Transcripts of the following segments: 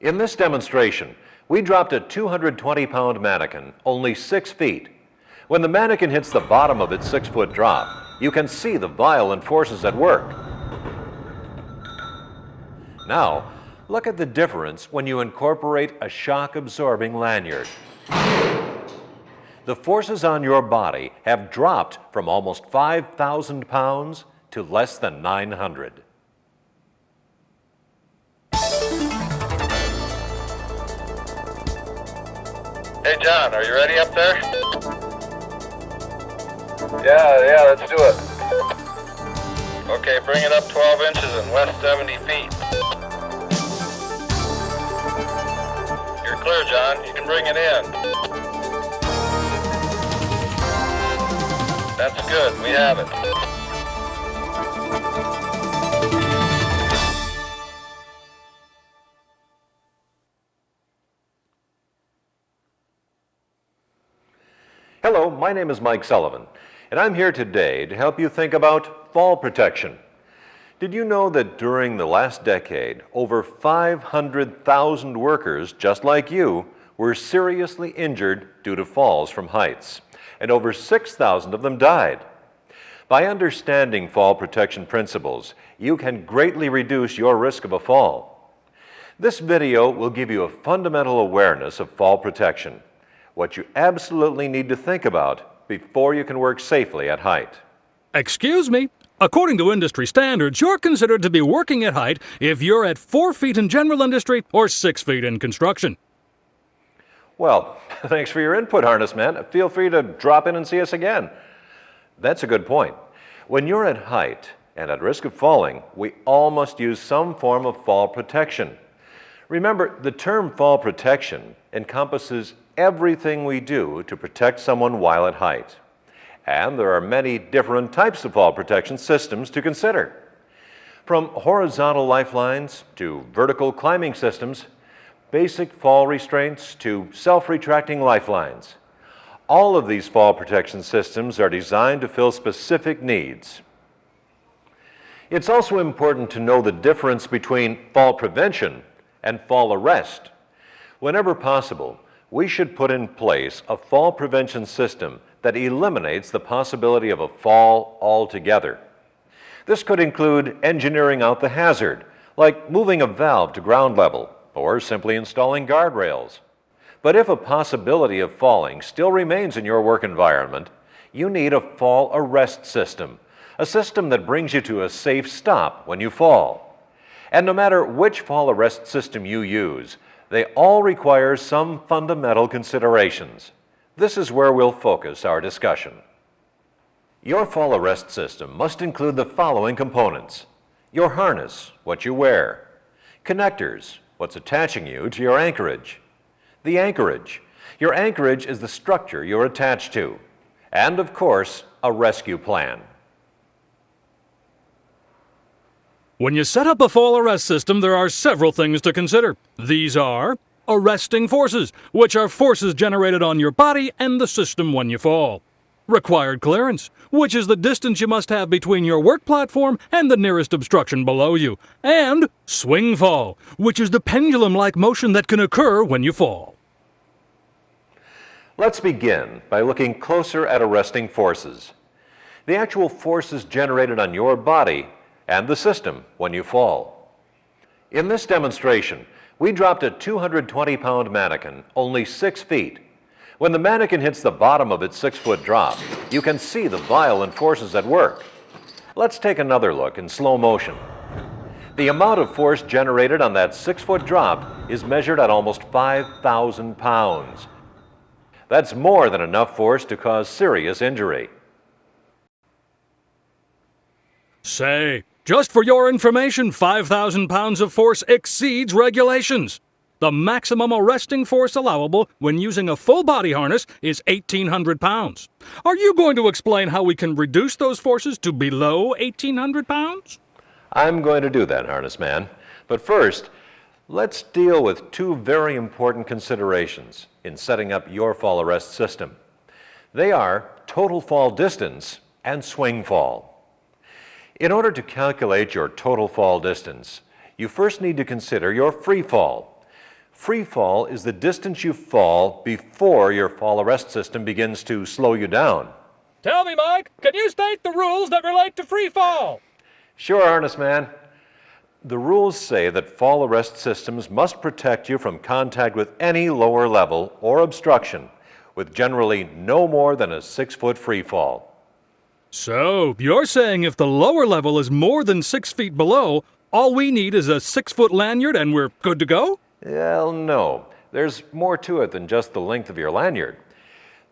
In this demonstration, we dropped a 220-pound mannequin only 6 feet. When the mannequin hits the bottom of its 6-foot drop, you can see the violent forces at work. Now, look at the difference when you incorporate a shock-absorbing lanyard. The forces on your body have dropped from almost 5,000 pounds to less than 900. Hey John, are you ready up there? Yeah, let's do it. Okay, bring it up 12 inches and west 70 feet. You're clear, John. You can bring it in. That's good. We have it. Hello, my name is Mike Sullivan, and I'm here today to help you think about fall protection. Did you know that during the last decade, over 500,000 workers just like you were seriously injured due to falls from heights, and over 6,000 of them died? By understanding fall protection principles, you can greatly reduce your risk of a fall. This video will give you a fundamental awareness of fall protection, what you absolutely need to think about before you can work safely at height. Excuse me? According to industry standards, you're considered to be working at height if you're at 4 feet in general industry or 6 feet in construction. Well, thanks for your input, Harness Man. Feel free to drop in and see us again. That's a good point. When you're at height and at risk of falling, we all must use some form of fall protection. Remember, the term fall protection encompasses everything we do to protect someone while at height. And there are many different types of fall protection systems to consider. From horizontal lifelines to vertical climbing systems, basic fall restraints to self-retracting lifelines. All of these fall protection systems are designed to fill specific needs. It's also important to know the difference between fall prevention and fall arrest. Whenever possible, we should put in place a fall prevention system that eliminates the possibility of a fall altogether. This could include engineering out the hazard, like moving a valve to ground level, or simply installing guardrails. But if a possibility of falling still remains in your work environment, you need a fall arrest system, a system that brings you to a safe stop when you fall. And no matter which fall arrest system you use, they all require some fundamental considerations. This is where we'll focus our discussion. Your fall arrest system must include the following components: your harness, what you wear; connectors, what's attaching you to your anchorage; the anchorage. Your anchorage is the structure you're attached to; and, of course, a rescue plan. When you set up a fall arrest system, there are several things to consider. These are arresting forces, which are forces generated on your body and the system when you fall. Required clearance, which is the distance you must have between your work platform and the nearest obstruction below you. And swing fall, which is the pendulum-like motion that can occur when you fall. Let's begin by looking closer at arresting forces. The actual forces generated on your body and the system when you fall. In this demonstration, we dropped a 220-pound mannequin only 6 feet. When the mannequin hits the bottom of its 6-foot drop, you can see the violent forces at work. Let's take another look in slow motion. The amount of force generated on that 6-foot drop is measured at almost 5,000 pounds. That's more than enough force to cause serious injury. Say, just for your information, 5,000 pounds of force exceeds regulations. The maximum arresting force allowable when using a full body harness is 1,800 pounds. Are you going to explain how we can reduce those forces to below 1,800 pounds? I'm going to do that, Harness Man. But first, let's deal with two very important considerations in setting up your fall arrest system. They are total fall distance and swing fall. In order to calculate your total fall distance, you first need to consider your free fall. Free fall is the distance you fall before your fall arrest system begins to slow you down. Tell me, Mike, can you state the rules that relate to free fall? Sure, Harness Man. The rules say that fall arrest systems must protect you from contact with any lower level or obstruction, with generally no more than a 6-foot free fall. So, you're saying if the lower level is more than 6 feet below, all we need is a 6-foot lanyard and we're good to go? Well, no. There's more to it than just the length of your lanyard.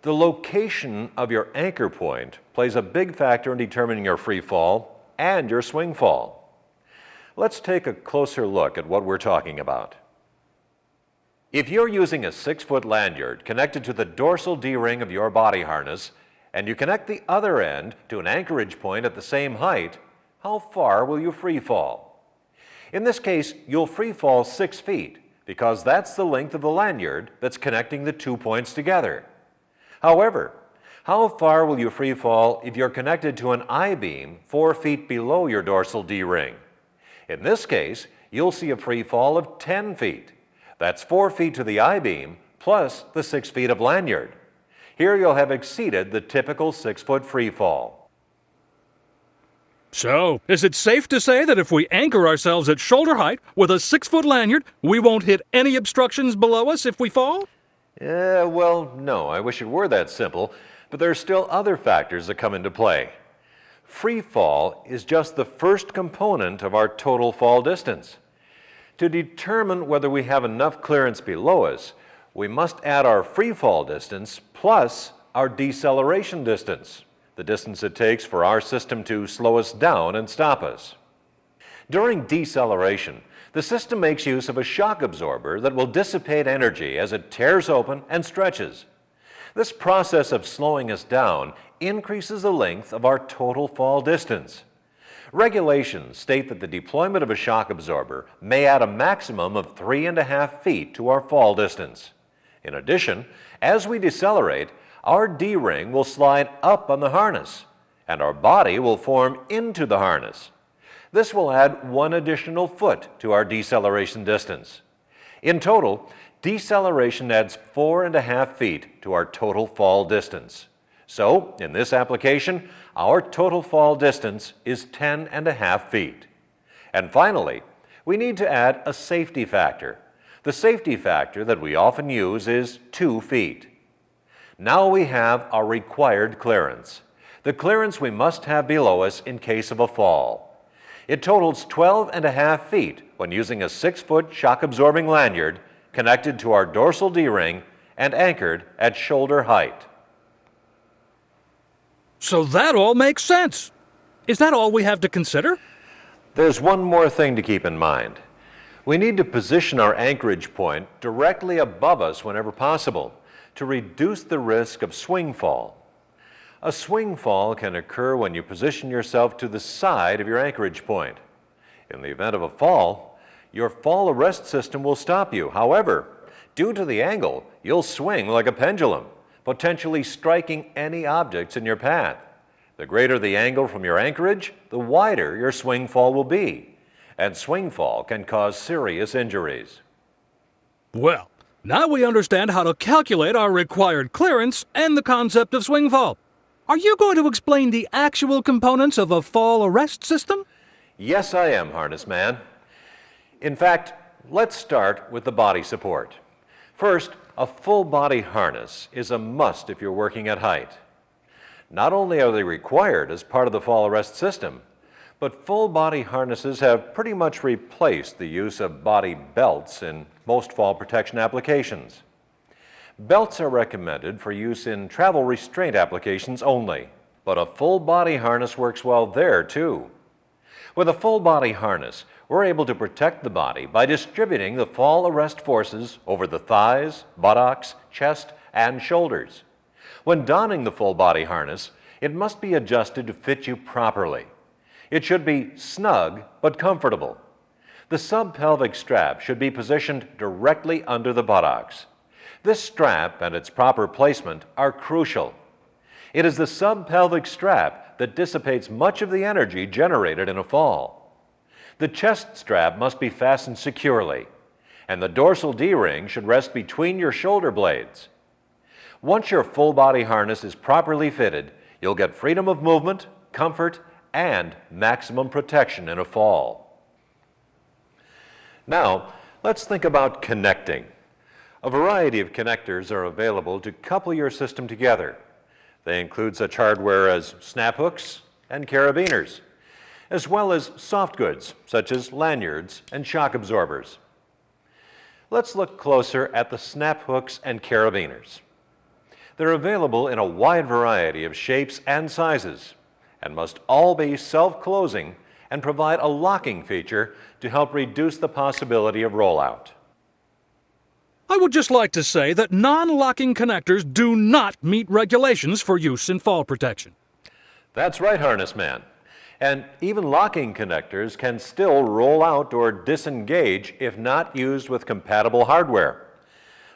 The location of your anchor point plays a big factor in determining your free fall and your swing fall. Let's take a closer look at what we're talking about. If you're using a 6-foot lanyard connected to the dorsal D-ring of your body harness, and you connect the other end to an anchorage point at the same height, how far will you free fall? In this case, you'll free fall 6 feet, because that's the length of the lanyard that's connecting the 2 points together. However, how far will you free fall if you're connected to an I-beam 4 feet below your dorsal D-ring? In this case, you'll see a free fall of 10 feet. That's 4 feet to the I-beam plus the 6 feet of lanyard. Here you'll have exceeded the typical 6-foot free fall. So, is it safe to say that if we anchor ourselves at shoulder height with a 6-foot lanyard, we won't hit any obstructions below us if we fall? Well, no, I wish it were that simple, but there are still other factors that come into play. Free fall is just the first component of our total fall distance. To determine whether we have enough clearance below us, we must add our free fall distance plus our deceleration distance, the distance it takes for our system to slow us down and stop us. During deceleration, the system makes use of a shock absorber that will dissipate energy as it tears open and stretches. This process of slowing us down increases the length of our total fall distance. Regulations state that the deployment of a shock absorber may add a maximum of 3.5 feet to our fall distance. In addition, as we decelerate, our D-ring will slide up on the harness, and our body will form into the harness. This will add 1 additional foot to our deceleration distance. In total, deceleration adds 4.5 feet to our total fall distance. So, in this application, our total fall distance is 10.5 feet. And finally, we need to add a safety factor. The safety factor that we often use is 2 feet. Now we have our required clearance, the clearance we must have below us in case of a fall. It totals 12.5 feet when using a 6-foot shock-absorbing lanyard connected to our dorsal D-ring and anchored at shoulder height. So that all makes sense. Is that all we have to consider? There's one more thing to keep in mind. We need to position our anchorage point directly above us whenever possible to reduce the risk of swing fall. A swing fall can occur when you position yourself to the side of your anchorage point. In the event of a fall, your fall arrest system will stop you. However, due to the angle, you'll swing like a pendulum, potentially striking any objects in your path. The greater the angle from your anchorage, the wider your swing fall will be, and swing fall can cause serious injuries. Well, now we understand how to calculate our required clearance and the concept of swing fall. Are you going to explain the actual components of a fall arrest system? Yes, I am, Harness Man. In fact, let's start with the body support. First, a full body harness is a must if you're working at height. Not only are they required as part of the fall arrest system, but full body harnesses have pretty much replaced the use of body belts in most fall protection applications. Belts are recommended for use in travel restraint applications only, but a full body harness works well there too. With a full body harness, we're able to protect the body by distributing the fall arrest forces over the thighs, buttocks, chest, and shoulders. When donning the full body harness, it must be adjusted to fit you properly. It should be snug but comfortable. The subpelvic strap should be positioned directly under the buttocks. This strap and its proper placement are crucial. It is the subpelvic strap that dissipates much of the energy generated in a fall. The chest strap must be fastened securely, and the dorsal D-ring should rest between your shoulder blades. Once your full body harness is properly fitted, you'll get freedom of movement, comfort, and maximum protection in a fall. Now, let's think about connecting. A variety of connectors are available to couple your system together. They include such hardware as snap hooks and carabiners, as well as soft goods such as lanyards and shock absorbers. Let's look closer at the snap hooks and carabiners. They're available in a wide variety of shapes and sizes and must all be self-closing and provide a locking feature to help reduce the possibility of rollout. I would just like to say that non-locking connectors do not meet regulations for use in fall protection. That's right, Harness Man. And even locking connectors can still roll out or disengage if not used with compatible hardware.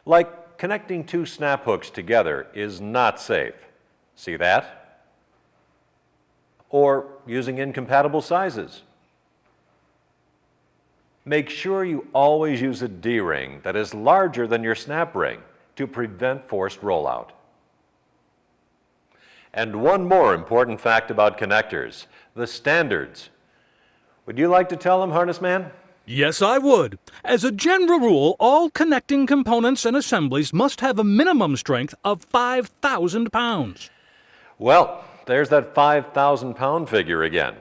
Like connecting two snap hooks together is not safe. See that? Or using incompatible sizes. Make sure you always use a D-ring that is larger than your snap ring to prevent forced rollout. And one more important fact about connectors, the standards. Would you like to tell them, Harness Man? Yes, I would. As a general rule, all connecting components and assemblies must have a minimum strength of 5,000 pounds. Well, there's that 5,000-pound figure again.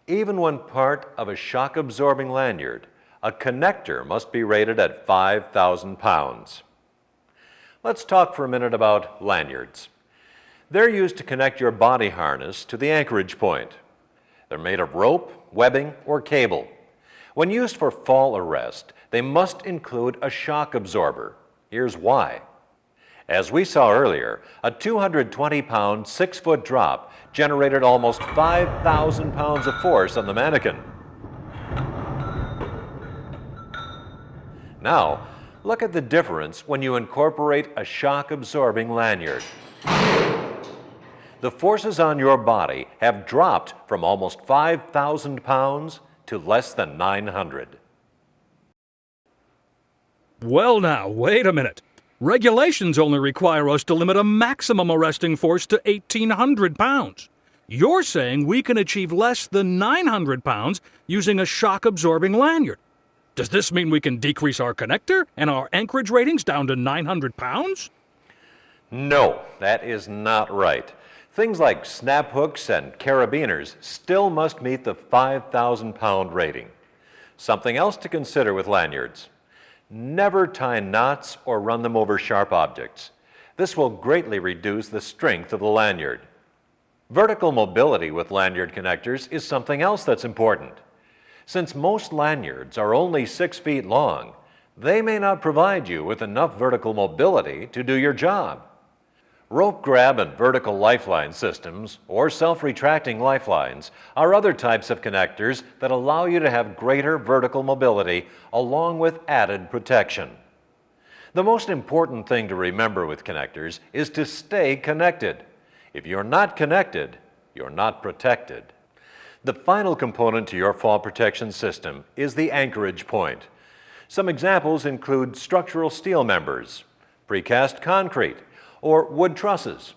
Even when part of a shock-absorbing lanyard, a connector must be rated at 5,000 pounds. Let's talk for a minute about lanyards. They're used to connect your body harness to the anchorage point. They're made of rope, webbing, or cable. When used for fall arrest, they must include a shock absorber. Here's why. As we saw earlier, a 220-pound, 6-foot drop generated almost 5,000 pounds of force on the mannequin. Now, look at the difference when you incorporate a shock-absorbing lanyard. The forces on your body have dropped from almost 5,000 pounds to less than 900. Well now, wait a minute. Regulations only require us to limit a maximum arresting force to 1,800 pounds. You're saying we can achieve less than 900 pounds using a shock-absorbing lanyard. Does this mean we can decrease our connector and our anchorage ratings down to 900 pounds? No, that is not right. Things like snap hooks and carabiners still must meet the 5,000-pound rating. Something else to consider with lanyards. Never tie knots or run them over sharp objects. This will greatly reduce the strength of the lanyard. Vertical mobility with lanyard connectors is something else that's important. Since most lanyards are only 6 feet long, they may not provide you with enough vertical mobility to do your job. Rope grab and vertical lifeline systems, or self-retracting lifelines, are other types of connectors that allow you to have greater vertical mobility along with added protection. The most important thing to remember with connectors is to stay connected. If you're not connected, you're not protected. The final component to your fall protection system is the anchorage point. Some examples include structural steel members, precast concrete, or wood trusses.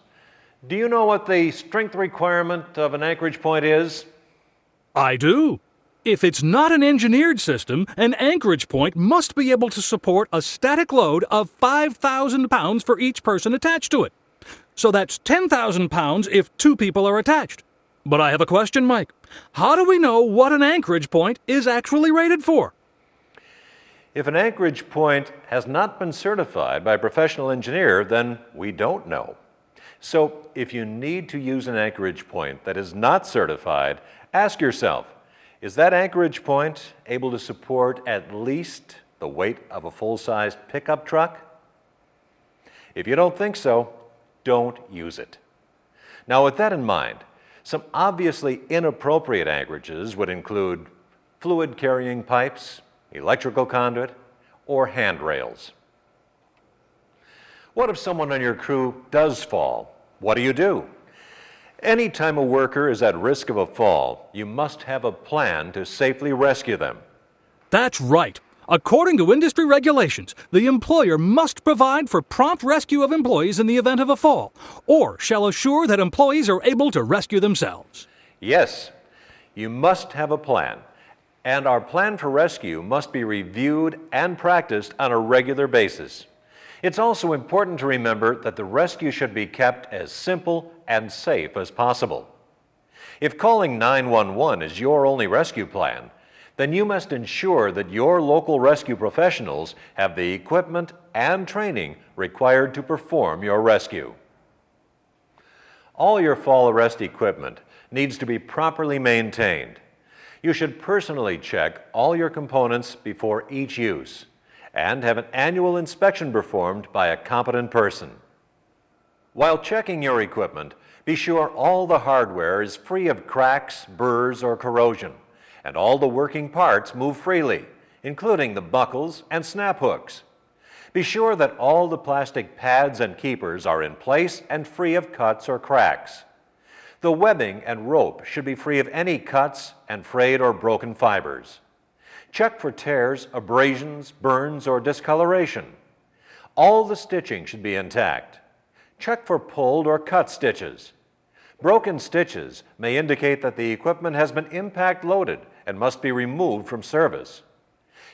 Do you know what the strength requirement of an anchorage point is? I do. If it's not an engineered system, an anchorage point must be able to support a static load of 5,000 pounds for each person attached to it. So that's 10,000 pounds if 2 people are attached. But I have a question, Mike. How do we know what an anchorage point is actually rated for? If an anchorage point has not been certified by a professional engineer, then we don't know. So if you need to use an anchorage point that is not certified, ask yourself, is that anchorage point able to support at least the weight of a full-size pickup truck? If you don't think so, don't use it. Now, with that in mind, some obviously inappropriate anchorages would include fluid-carrying pipes, electrical conduit, or handrails. What if someone on your crew does fall? What do? Anytime a worker is at risk of a fall, you must have a plan to safely rescue them. That's right. According to industry regulations, the employer must provide for prompt rescue of employees in the event of a fall, or shall assure that employees are able to rescue themselves. Yes, you must have a plan, and our plan for rescue must be reviewed and practiced on a regular basis. It's also important to remember that the rescue should be kept as simple and safe as possible. If calling 911 is your only rescue plan, then you must ensure that your local rescue professionals have the equipment and training required to perform your rescue. All your fall arrest equipment needs to be properly maintained. You should personally check all your components before each use and have an annual inspection performed by a competent person. While checking your equipment, be sure all the hardware is free of cracks, burrs, or corrosion, and all the working parts move freely, including the buckles and snap hooks. Be sure that all the plastic pads and keepers are in place and free of cuts or cracks. The webbing and rope should be free of any cuts and frayed or broken fibers. Check for tears, abrasions, burns, or discoloration. All the stitching should be intact. Check for pulled or cut stitches. Broken stitches may indicate that the equipment has been impact loaded and must be removed from service.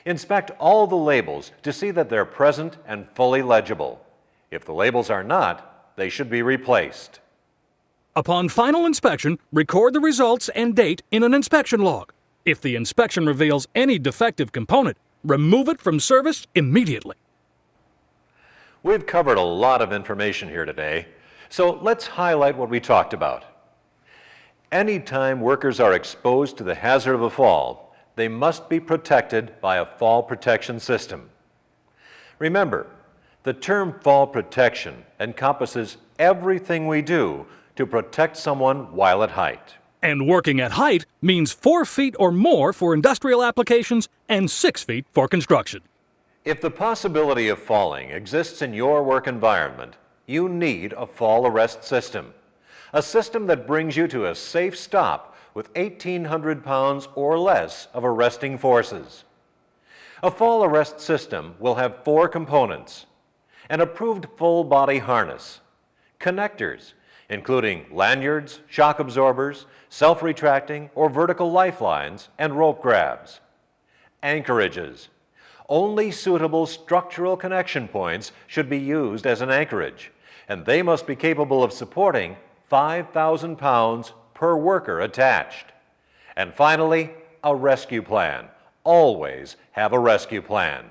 Inspect all the labels to see that they're present and fully legible. If the labels are not, they should be replaced. Upon final inspection, record the results and date in an inspection log. If the inspection reveals any defective component, remove it from service immediately. We've covered a lot of information here today, so let's highlight what we talked about. Anytime workers are exposed to the hazard of a fall, they must be protected by a fall protection system. Remember, the term fall protection encompasses everything we do to protect someone while at height. And working at height means 4 feet or more for industrial applications and 6 feet for construction. If the possibility of falling exists in your work environment, you need a fall arrest system. A system that brings you to a safe stop with 1,800 pounds or less of arresting forces. A fall arrest system will have 4 components: an approved full body harness, connectors, including lanyards, shock absorbers, self-retracting or vertical lifelines, and rope grabs. Anchorages. Only suitable structural connection points should be used as an anchorage, and they must be capable of supporting 5,000 pounds per worker attached. And finally, a rescue plan. Always have a rescue plan.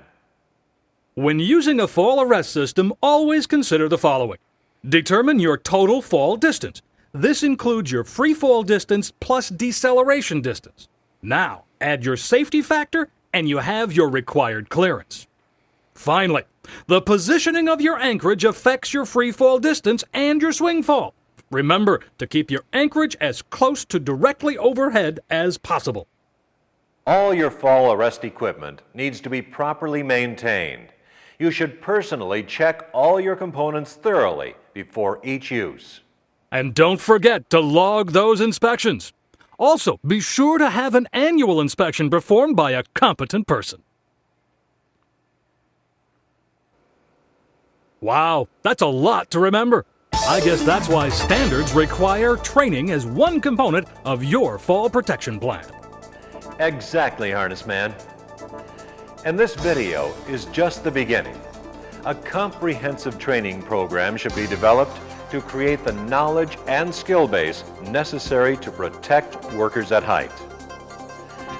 When using a fall arrest system, always consider the following. Determine your total fall distance. This includes your free fall distance plus deceleration distance. Now, add your safety factor and you have your required clearance. Finally, the positioning of your anchorage affects your free fall distance and your swing fall. Remember to keep your anchorage as close to directly overhead as possible. All your fall arrest equipment needs to be properly maintained. You should personally check all your components thoroughly before each use. And don't forget to log those inspections. Also, be sure to have an annual inspection performed by a competent person. Wow, that's a lot to remember. I guess that's why standards require training as one component of your fall protection plan. Exactly, Harness Man. And this video is just the beginning. A comprehensive training program should be developed to create the knowledge and skill base necessary to protect workers at height.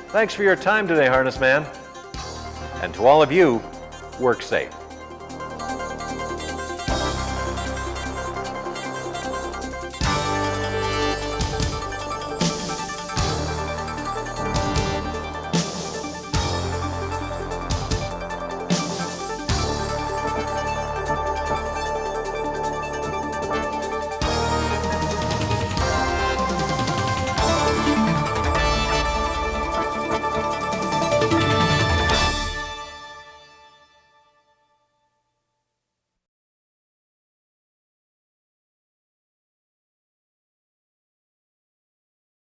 Thanks for your time today, Harness Man. And to all of you, work safe.